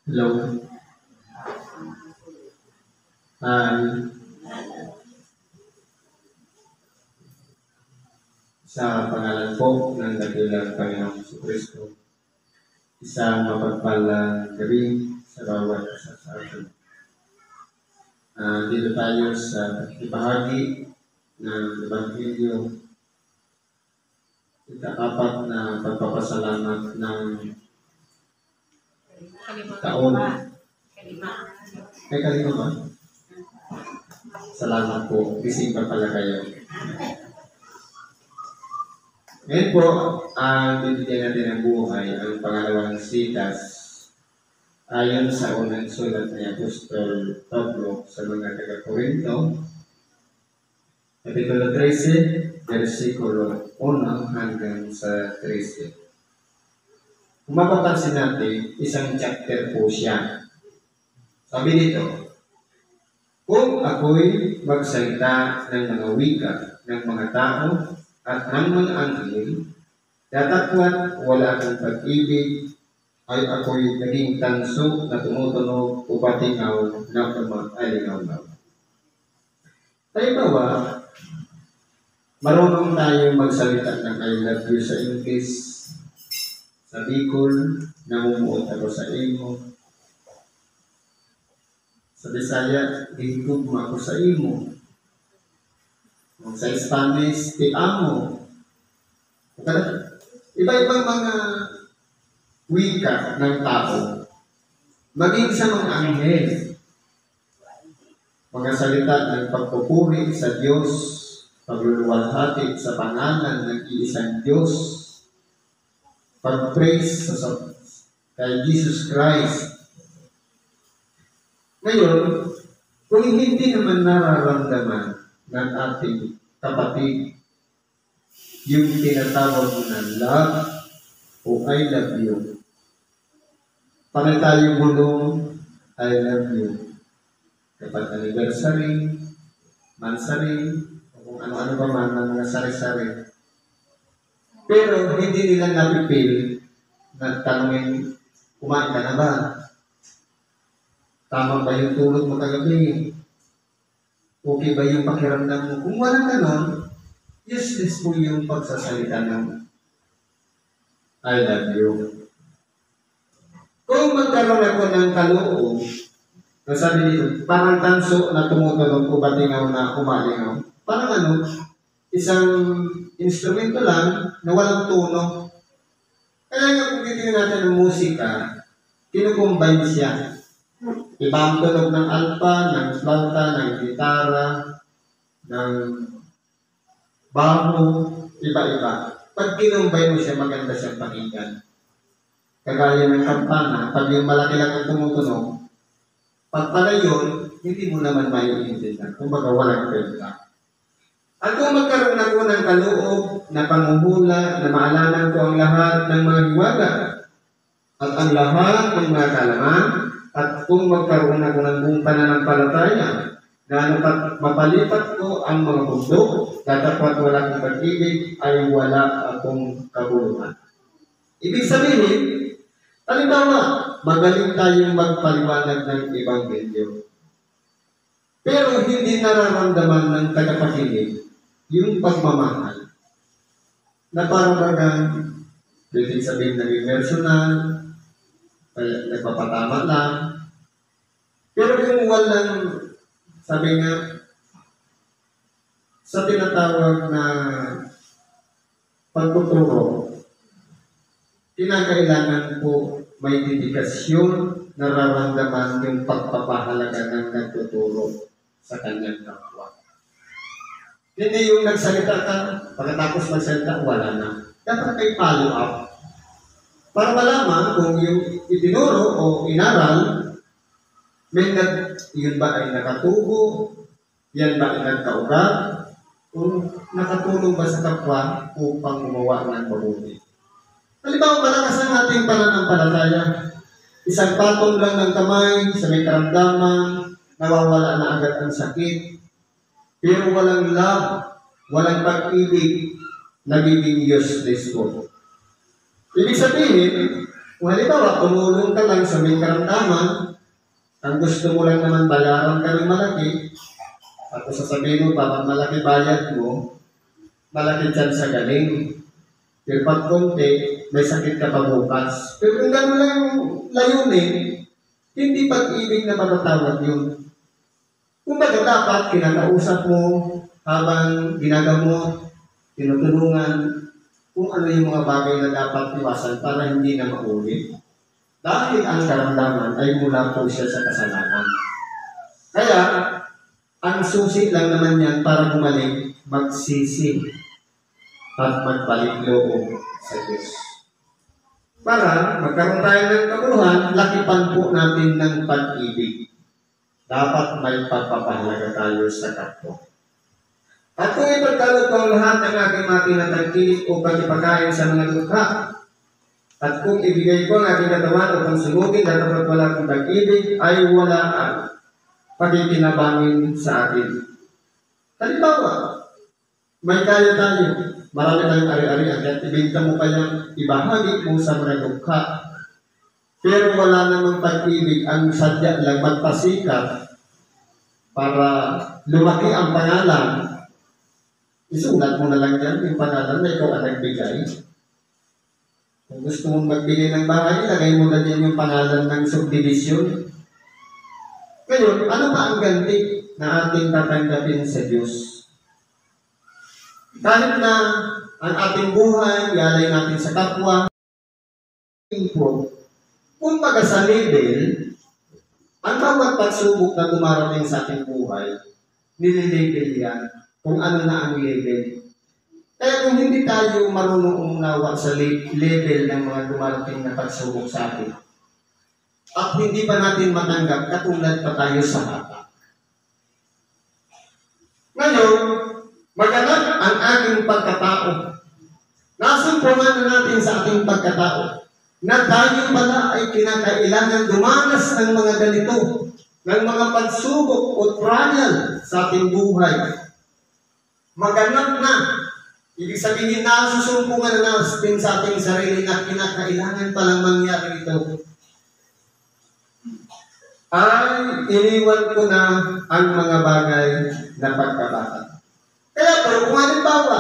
Hello. Hi. Sa pangalan po ng dakilang Panginoong Kristo, isang mapagpalang gabi sa bawat isa sa atin. Dito tayo sa pakikibahagi ng Ebanghelyo, ika-4 na pagpapasalamat ng taon. Ay, kalima ba? Salamat po. Gising pa pala kayo. Ngayon po, ang bibigyan natin ng buhay, ang pangalawang sitas, ayon sa unang sulat ni Apostol Pablo sa mga taga-Korinto, Kapitulo 13, versikulo 1 hanggang sa 13. Kung mapapansin natin, isang chapter po siya. Sabi dito, kung ako'y magsalita ng mga wika ng mga tao at ng mga anghel, datapwat wala akong pag-ibig, ay ako'y naging tanso na tumutunog o patingaw na umalingaw-ngaw. Halimbawa, marunong tayo magsalita ng I love you sa English, sa Bicol, namumuot ako sa imo. Sa Bisaya, higugma ako sa imo. Sa Spanish, te amo. Iba-ibang mga wika ng tao. Maging sa mga anghel. Mga salita ng pagpupuri sa Diyos, pagluluwalhati sa pangalan ng iisang Diyos, pag-praise kay Jesus Christ. Ngayon, kung hindi naman nararamdaman ng ating kapatid yung tinatawag mo na love o I love you, panay tayo bulong I love you kapag anniversary, mansari, o kung ano-ano pa man ng mga sari-sari. Pero hindi nila napipil na tanongin, kumain ka na ba? Tama ba yung tulog mo kagabi? Okay ba yung pakiramdam mo? Kung walang ganon, useless po yung pagsasalita ng I love you. Kung magkaroon ako ng kaloob, nasabi dito, parang tanso na tumutunog o batingaw na umalingaw. Parang ano, isang instrumento lang na walang tono. Kaya nga kung titignan natin ng musika, kinukumbine siya. Iba ang tunog ng alpa, ng flauta, ng gitara, ng baho, iba-iba. Pag kinumbay mo siya, maganda siyang pakinggan. Kagaya ng kampana, pag yung malaki lang ang tumutunog, pag pala yun, hindi mo naman maiintindihan. Kumbaga, walang kwenta. At kung magkaroon ako ng kaloob, na panguhula, na maalaman ko ang lahat ng mga hiwaga, at ang lahat ng mga kalaman, at kung magkaroon ako ng buong pananampalataya, na mapalipat ko ang mga bundok, datapwat wala akong pag-ibig, ay wala akong kabuluhan. Ibig sabihin, halimbawa, magaling tayong magpaliwanag ng Ebanghelyo. Pero hindi nararamdaman ng tagapakinig yung pagmamahal. Na parang bagang, pwede sabihin naging personal, nagpapatama lang. Pero kung walang, sabi nga, sa tinatawag na pagtuturo, kinakailangan po may dedikasyon, nararamdaman yung pagpapahalaga ng nagtuturo sa kanyang kapwa. Hindi yung nagsalita ka, pagkatapos magsalita, wala na. Dapat may follow-up. Para malaman kung yung itinuro o inaral, yun ba ay nakatubo, yan ba ay nagkaugat, kung nakatulong ba sa kapwa upang gumawa ng mabuti. Halimbawa, malakas ang ating pananampalataya. Isang patong lang ng kamay sa may karamdaman, nawawala na agad ang sakit. Pero walang love, walang pag-ibig, nagiging useless po. Ibig sabihin, Kung halimbawa, tumulong ka lang sa may karamdaman, ang gusto mo lang naman bayaran ka ng malaki, tapos sasabihin mo, parang malaki bayad mo, malaki dyan sa galing. Pero pag konti, may sakit ka pa bukas. Pero kung gano'n lang yung layunin, hindi pag-ibig na matatawag yun. Kung baga dapat, kinakausap mo habang ginagamot, tinutulungan, kung ano yung mga bagay na dapat iwasan para hindi na maulit. Dahil ang karamdaman ay mula po siya sa kasalanan. Kaya, ang susi lang naman yan para bumalik, magsisi at magbalik loob sa Diyos. Para magkaroon tayo ng kabuhan, lakipan po natin ng pag-ibig. Dapat may pagpapahalaga tayo sa kapwa. At kung ipagkalog ko ang lahat ng aking matinatagkilik o pagpapakain sa mga dukha, at kung ibigay ko ang aking katawan upang sumugin at dapat wala akong pag-ibig, ay wala ang pakikinabangin sa akin. Halimbawa, may kaya tayo, marami tayong ari-ari at ibigta mo kayang ibahagi mo sa mga dukha. Pero wala namang pag-ibig, ang sadya lang magpasikat para lumaki ang pangalan. Isulat mo na lang yan yung pangalan na ikaw ang nagbigay. Kung gusto mong magbigay ng bahay, lagay mo na din yung pangalan ng subdivision. Ngayon, ano pa ang ganti na ating tatanggapin sa Diyos? Kahit na ang ating buhay, ialay natin sa kapwa, kung baga sa label, ang bawat pagsubok na dumarating sa ating buhay, nililabel yan kung ano na ang label. Kaya kung hindi tayo marunong umunawa sa label ng mga dumarating na pagsubok sa atin, at hindi pa natin matanggap, katulad pa tayo sa hata. Ngayon, maganap ang ating pagkatao. Nasumpungan na natin sa ating pagkatao na tayo pala ay kinakailangan dumanas ng mga ganito, ng mga pagsubok o trial sa ating buhay. Maganap na. Ibig sabihin na susumpungan na natin sa ating sarili na kinakailangan palang mangyari ito. Ay iniwan ko na ang mga bagay na pagkabata. Kaya pero kung halimbawa,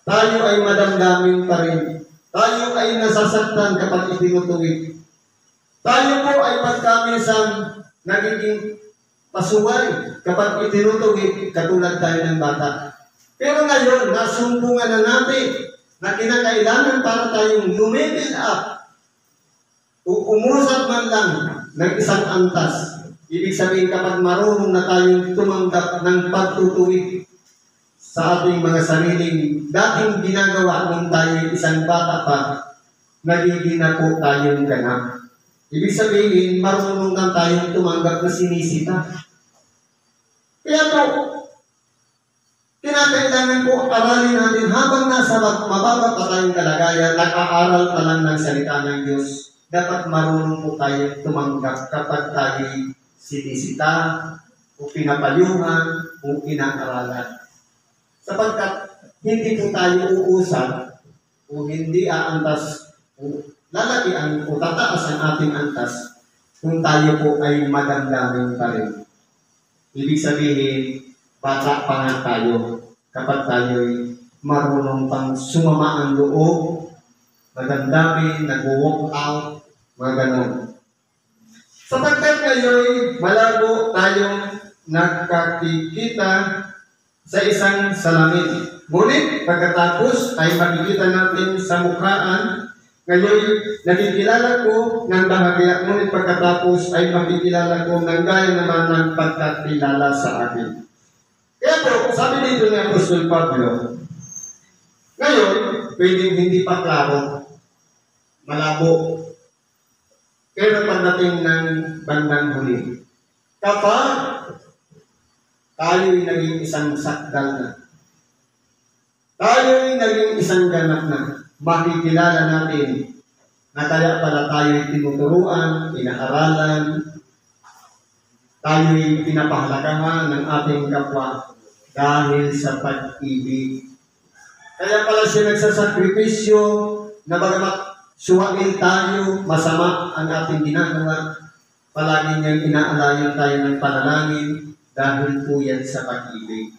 tayo ay madamdamin pa rin. Tayo ay nasasaktan kapag itinutuwid. Tayo po ay pagkamisan nagiging pasuway kapag itinutuwid katulad tayo ng bata. Pero ngayon, nasumpungan na natin na kinakailangan para tayong lumibin up o umusap man lang ng isang antas. Ibig sabihin kapag marunong na tayong tumanggap ng pagtutuwid sa ating mga sariling dating ginagawa nung tayo isang bata pa, nagiging na po tayong ganap. Ibig sabihin, marunong na tayong tumanggap na sinisita. Kaya po, kinakailangan po aralin natin habang nasa mababa pa tayong kalagayan, nag-aaral pa lang ng salita ng Diyos, dapat marunong po tayo tumanggap kapag tayo sinisita o pinapayuhan o inaaralan. Sapagkat hindi po tayo uusap o hindi aantas o lalaki o tataas ang ating antas kung tayo po ay madamdamin pa rin. Ibig sabihin, bata pa nga tayo kapag tayo'y marunong pang sumama ang loob, madamdamin, nag-walk out, mga ganon. Sapagkat ngayon, malabo tayong nagkakikita sa isang salamin. Ngunit pagkatapos ay makikita natin sa mukhaan. Ngayon, nakikilala ko ng bahagya, ngunit pagkatapos ay makikilala ko ng gaya naman ng pagkakilala sa akin. Kaya po, sabi dito ni Apostol Pablo, ngayon, pwedeng hindi pa klaro, malabo. Pero pagdating ng bandang huli, kapag tayo'y naging isang sakdal na, tayo'y naging isang ganap na, makikilala natin na kaya pala tayo'y tinuturuan, inaaralan, tayo'y pinapahalagahan ng ating kapwa dahil sa pag-ibig. Kaya pala siya nagsasakripisyo na bagamat suwain tayo, masama ang ating ginagawa, palagi niyang inaalayan tayo ng panalangin dahil po yan sa pag-ibig.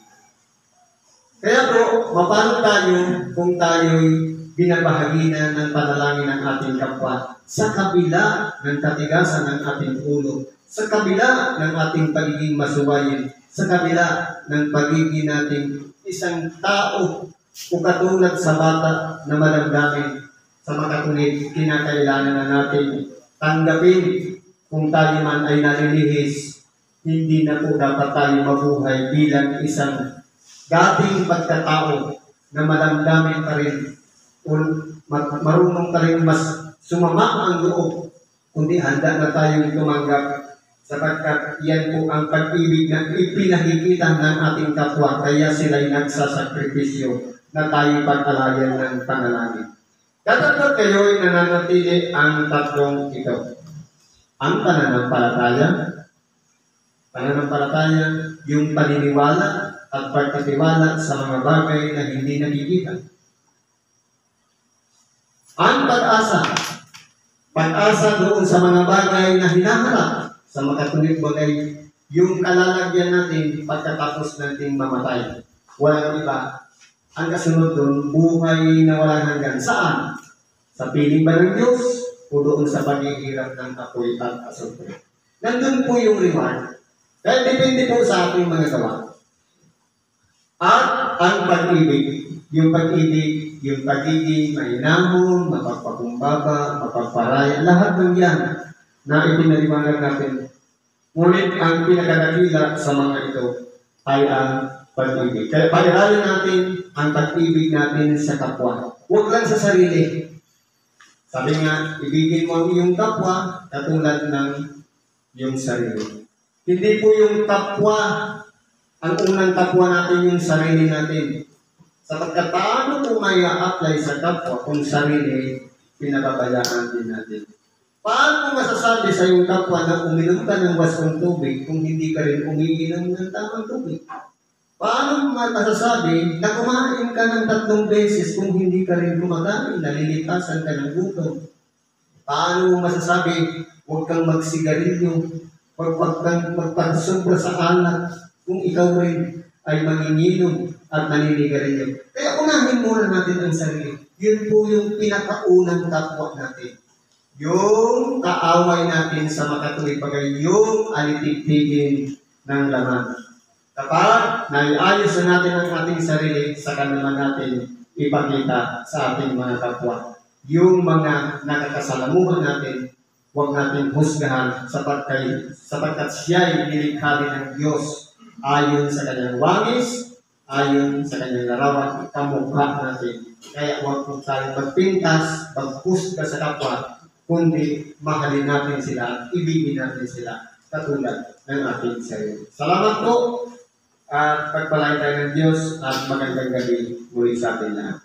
Kaya po, mapano tayo kung tayo'y binabahagi na ng panalangin ng ating kapwa sa kabila ng katigasan ng ating ulo, sa kabila ng ating pagiging masuwayin, sa kabila ng pagiging nating isang tao o katulad sa bata na madamdamin sa makatunid, kinakailangan na natin tanggapin kung tayo man ay nalilihis, hindi na po dapat tayo mabuhay bilang isang dating pagkatao na madamdamin pa rin o marunong pa rin mas sumama ang loob, kundi handa na tayong tumanggap sapagkat yan po ang pag-ibig na ipinakikita ng ating kapwa, kaya sila'y nagsasakripisyo na tayo pag-alayan ng panalangin. Katapat kayo'y nananatili ang tatlong ito. Ang pananampalataya, yung paniniwala at pagkatiwala sa mga bagay na hindi nakikita. Ang pag-asa doon sa mga bagay na hinaharap sa makatunid bagay, yung kalalagyan natin pagkatapos nating mamatay. Walang iba. Ang kasunod doon, buhay na walang hanggan. Saan? Sa piling ba ng Diyos o doon sa paghihirap ng apoy at asupre? Nandun po yung reward. Kaya depende po sa ating mga gawa. At ang pag-ibig, yung pag-ibig, yung pagiging mainamon, mapagpakumbaba, mapagparaya, lahat ng yan na ipinaliwanag natin. Ngunit ang pinakadakila sa mga ito ay ang pag-ibig. Kaya pag-aralin natin ang pag-ibig natin sa kapwa. Huwag lang sa sarili. Sabi nga, ibigin mo ang iyong kapwa katulad ng iyong sarili. Hindi po yung kapwa, ang unang kapwa natin yung sarili natin. Sapagkat paano kung may a-apply sa kapwa kung sarili, pinababayaan din natin. Paano masasabi sa iyong kapwa na uminom ka ng wasong tubig kung hindi ka rin umiinom ng tamang tubig? Paano masasabi na kumain ka ng 3 beses kung hindi ka rin kumakain, nalilitasan ka ng gutom? Paano masasabi huwag kang magsigarilyo, huwag kang magpasobra sa alat kung ikaw rin ay manginginom at naninigarilyo? Kaya unahin muna natin ang sarili. Yun po yung pinakaunang kapwa natin. Yung kaaway natin sa makatuwid bagay, yung alitigtigin ng laman. Kapag naiayos na natin ang ating sarili, saka naman natin ipakita sa ating mga kapwa. Yung mga nakakasalamuhan natin, huwag natin husgahan sapagkat siya ay nilikha din ng Diyos ayon sa kanyang wangis, ayon sa kanyang larawan, kamukha natin. Kaya huwag po tayo magpintas, maghusga sa kapwa, kundi mahalin natin sila, ibigin natin sila, katulad ng ating sarili. Salamat po at pagpalain tayo ng Diyos at magandang gabi muli sa atin lahat.